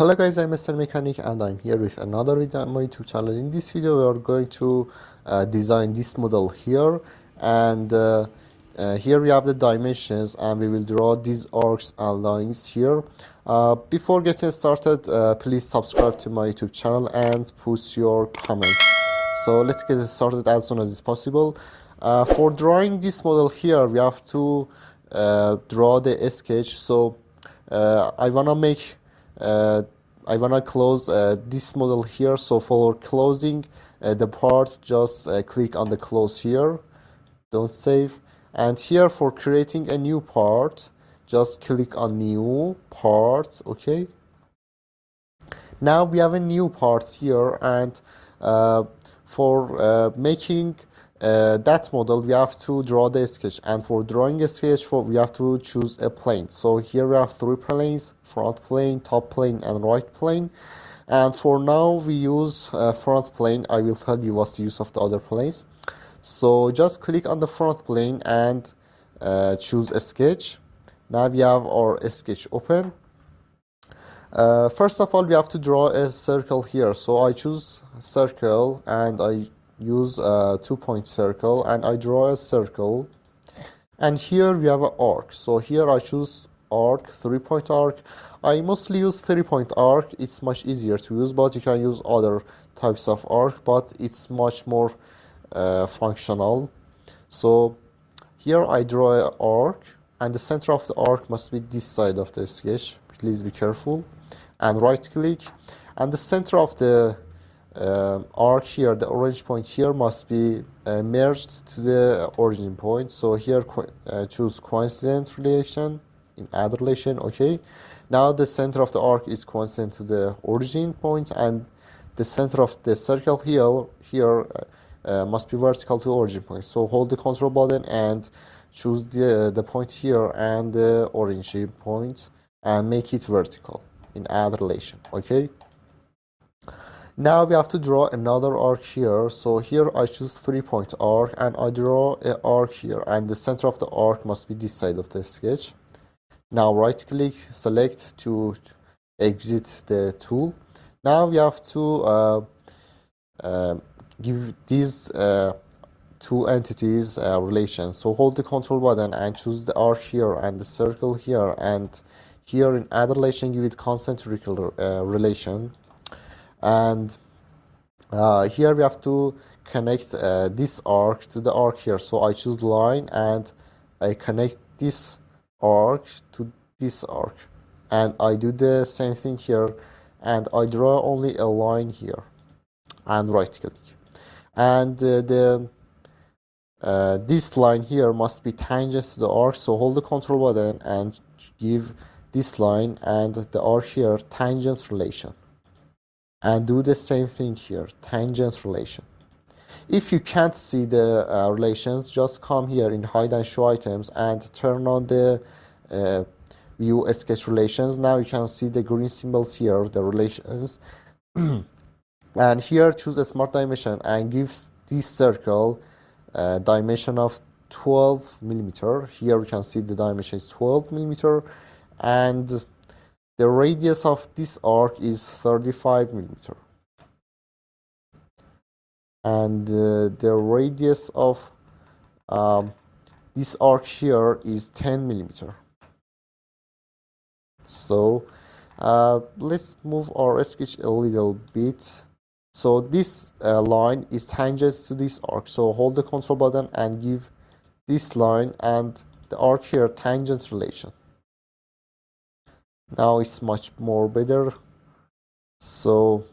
Hello guys, I'm Mester.mechanic and I'm here with another video on my YouTube channel. In this video we are going to design this model here, and here we have the dimensions and we will draw these arcs and lines here. Before getting started, please subscribe to my YouTube channel and put your comments. So let's get started as soon as it's possible. For drawing this model here, we have to draw the sketch. So I wanna close this model here. So for closing the part, just click on the close here, don't save. And here for creating a new part, just click on new part. Okay, now we have a new part here, and for making that model we have to draw the sketch, and for drawing a sketch we have to choose a plane. So here we have three planes: front plane, top plane, and right plane. And for now we use front plane. I will tell you what's the use of the other planes. So just click on the front plane and choose a sketch. Now we have our sketch open. First of all, we have to draw a circle here. So I choose circle and I use a 2-point circle and I draw a circle. And here we have an arc. So here I choose arc, 3-point arc. I mostly use 3-point arc. It's much easier to use, but you can use other types of arc, but it's much more functional. So here I draw an arc, and the center of the arc must be this side of the sketch. Please be careful. And right click, and the center of the arc here, the orange point here, must be merged to the origin point. So here choose coincident relation in add relation. Okay, now the center of the arc is coincident to the origin point, and the center of the circle here must be vertical to origin point. So hold the control button and choose the point here and the origin point and make it vertical in add relation. Okay, now we have to draw another arc here. So here I choose 3-point arc and I draw an arc here, and the center of the arc must be this side of the sketch. Now right click, select to exit the tool. Now we have to give these two entities relation. So hold the control button and choose the arc here and the circle here, and here in add relation give it concentric relation. And here we have to connect this arc to the arc here. So I choose line and I connect this arc to this arc, and I do the same thing here, and I draw only a line here and right click. And this line here must be tangent to the arc. So hold the control button and give this line and the arc here tangent relation, and do the same thing here, tangent relation. If you can't see the relations, just come here in hide and show items and turn on the view sketch relations. Now you can see the green symbols here, the relations. And here choose a smart dimension and give this circle dimension of 12 millimeter. Here we can see the dimension is 12 millimeter, and the radius of this arc is 35 millimeter, and the radius of this arc here is 10 millimeter. So let's move our sketch a little bit. So this line is tangent to this arc. So hold the control button and give this line and the arc here tangent relation. Now it's much more better. So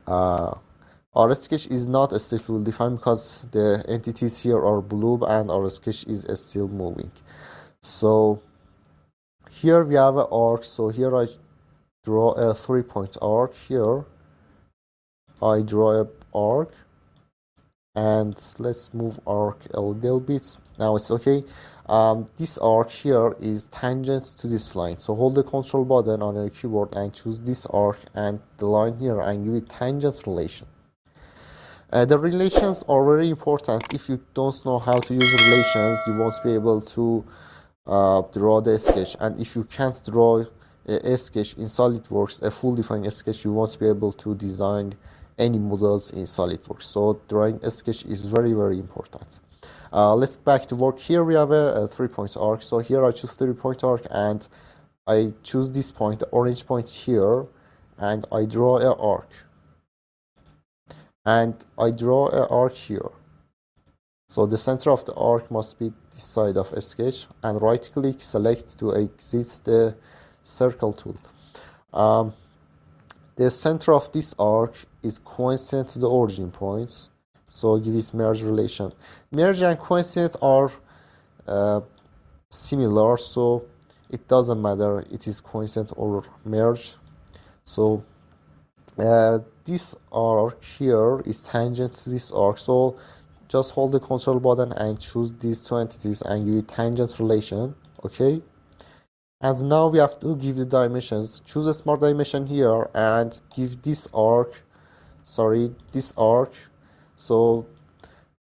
our sketch is not still defined because the entities here are blue and our sketch is still moving. So here we have an arc. So here I draw a 3-point arc. Here I draw an arc, and let's move arc a little bit. Now it's okay. This arc here is tangent to this line. So hold the control button on your keyboard and choose this arc and the line here and give it tangent relation. The relations are very important. If you don't know how to use relations, you won't be able to draw the sketch. And if you can't draw a sketch in SolidWorks, a full defined sketch, you won't be able to design any models in SolidWorks. So drawing a sketch is very, very important. Let's back to work. Here we have a 3-point arc. So here I choose 3-point arc and I choose this point, the orange point here, and I draw an arc. And I draw an arc here. So the center of the arc must be this side of a sketch, and right click, select to exit the circle tool. The center of this arc is coincident to the origin points, so give it merge relation. Merge and coincident are similar, so it doesn't matter it is coincident or merge. So this arc here is tangent to this arc, so just hold the control button and choose these two entities and give it tangent relation. Okay, and now we have to give the dimensions. Choose a smart dimension here and give this arc, this arc. So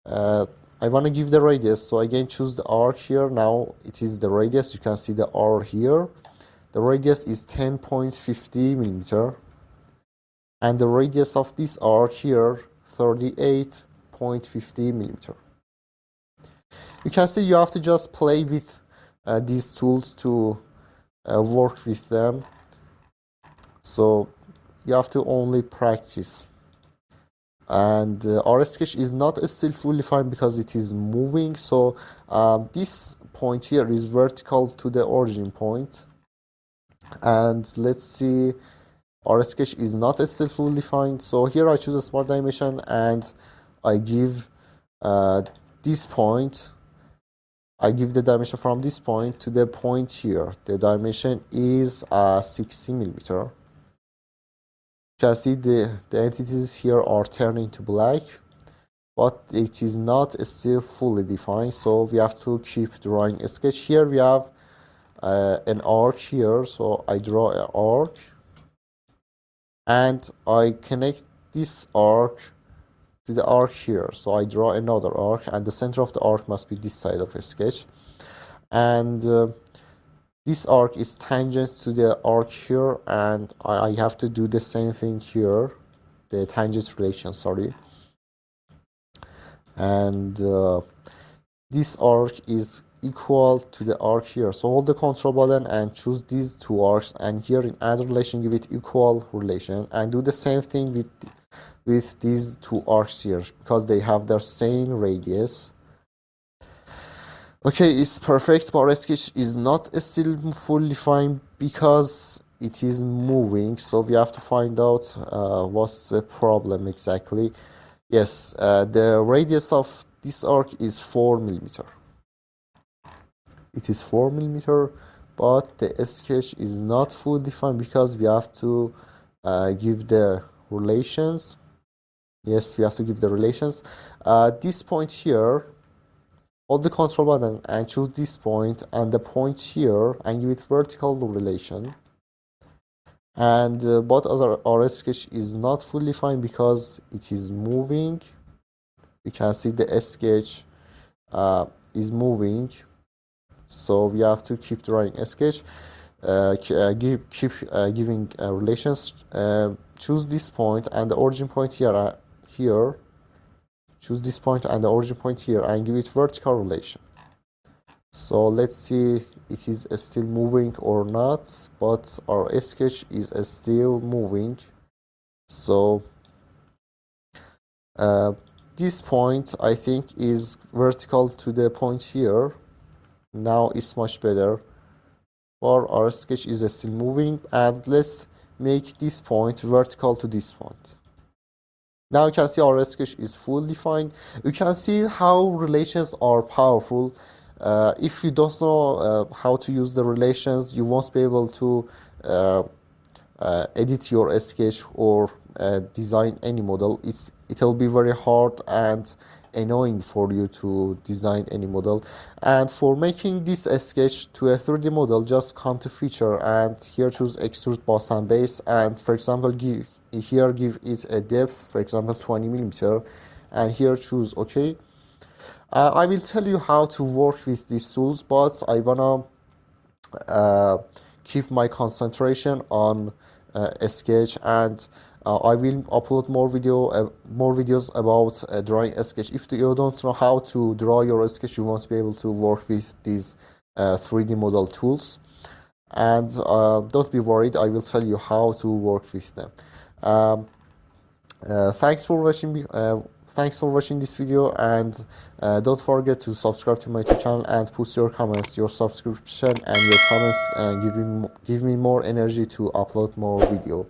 I want to give the radius, so again choose the arc here. Now it is the radius, you can see the R here. The radius is 10.50 millimeter, and the radius of this arc here 38.50 millimeter. You can see you have to just play with these tools to work with them, so you have to only practice. And our sketch is not still fully defined because it is moving, so this point here is vertical to the origin point. And let's see, our sketch is not still fully defined, so here I choose a smart dimension and I give this point, I give the dimension from this point to the point here. The dimension is 60 millimeter. You can see the entities here are turning to black, but it is not still fully defined, so we have to keep drawing a sketch. Here we have an arc here, so I draw an arc and I connect this arc to the arc here, so I draw another arc, and the center of the arc must be this side of a sketch. And this arc is tangent to the arc here, and I have to do the same thing here, the tangent relation, and this arc is equal to the arc here, so hold the control button and choose these two arcs, and here in add relation give it equal relation, and do the same thing with these two arcs here because they have their same radius. Okay, it's perfect, but our sketch is not still fully defined because it is moving, so we have to find out what's the problem exactly. Yes, the radius of this arc is 4 millimeter. It is 4 millimeter, but the sketch is not fully defined because we have to give the relations. Yes, we have to give the relations. This point here, hold the control button and choose this point and the point here and give it vertical relation. And but our sketch is not fully defined because it is moving. You can see the sketch is moving, so we have to keep drawing a sketch. Keep giving relations. Choose this point and the origin point here. Choose this point and the origin point here and give it vertical relation. So let's see it is still moving or not, but our sketch is still moving. So this point I think is vertical to the point here. Now it's much better, but our sketch is still moving, and let's make this point vertical to this point. Now you can see our sketch is fully defined. You can see how relations are powerful. If you don't know how to use the relations, you won't be able to edit your sketch or design any model. It'll be very hard and annoying for you to design any model. And for making this sketch to a 3D model, just come to feature and here choose extrude boss and base, and for example give it a depth, for example 20 millimeter, and here choose OK. I will tell you how to work with these tools, but I wanna keep my concentration on sketch, and I will upload more videos about drawing a sketch. If you don't know how to draw your sketch, you won't be able to work with these 3D model tools. And don't be worried, I will tell you how to work with them. Um, thanks for watching this video, and don't forget to subscribe to my YouTube channel and post your comments. Your subscription and your comments give me more energy to upload more video.